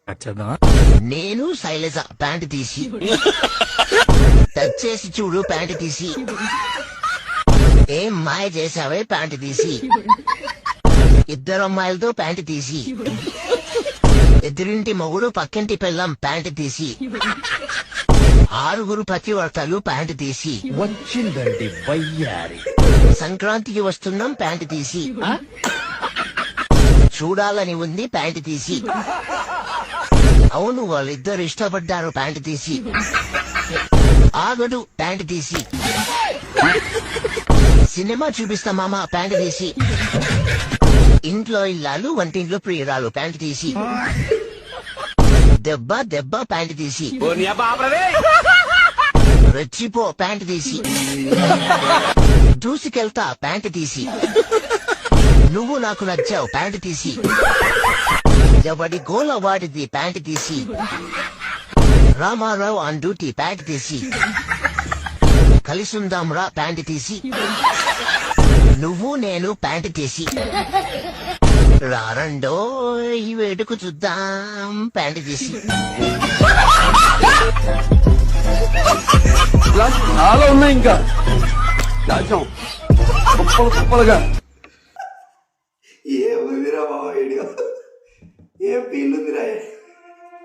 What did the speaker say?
నేను శైలజ ప్యాంటు తీసి టచ్ చేసి చూడు ప్యాంటు తీసి ఏం మాయ చేసావే ప్యాంటు తీసి ఇద్దరు అమ్మాయిలతో ప్యాంటు తీసి ఎదురింటి మొగుడు పక్కింటి పిల్లం ప్యాంటు తీసి ఆరుగురు పతివర్తలు ప్యాంటు తీసి వచ్చిందండి వయ్యారి సంక్రాంతికి వస్తున్నాం ప్యాంటు తీసి చూడాలని ఉంది ప్యాంటు తీసి అవును వాళ్ళిద్దరు ఇష్టపడ్డారు ప్యాంటు తీసి ఆగడు ప్యాంటు తీసి సినిమా చూపిస్తా మామ ప్యాంటు తీసి ఇంట్లో ఇల్లాలు వంటింట్లో ప్రియురాలు ప్యాంటు తీసి దెబ్బ దెబ్బ ప్యాంటు తీసి రెచ్చిపో ప్యాంటు తీసి దూసుకెళ్తా ప్యాంటు తీసి నువ్వు నాకు నచ్చావు ప్యాంటు తీసి ఎవడి గోల వాడిది ప్యాంటు తీసి రామారావు ఆన్ డ్యూటీ ప్యాంటు తీసి కలిసుందాం రా ప్యాంటు తీసి నువ్వు నేను ప్యాంటు తీసి రారండో ఈ వేడుకు చూద్దాం ప్యాంటు తీసి చాలా ఉన్నాయి ఇంకా దాచాం కుప్పలు కుప్పలుగా ఏముందిరా బాబా వీడియో ఏం ఫీల్ ఉందిరా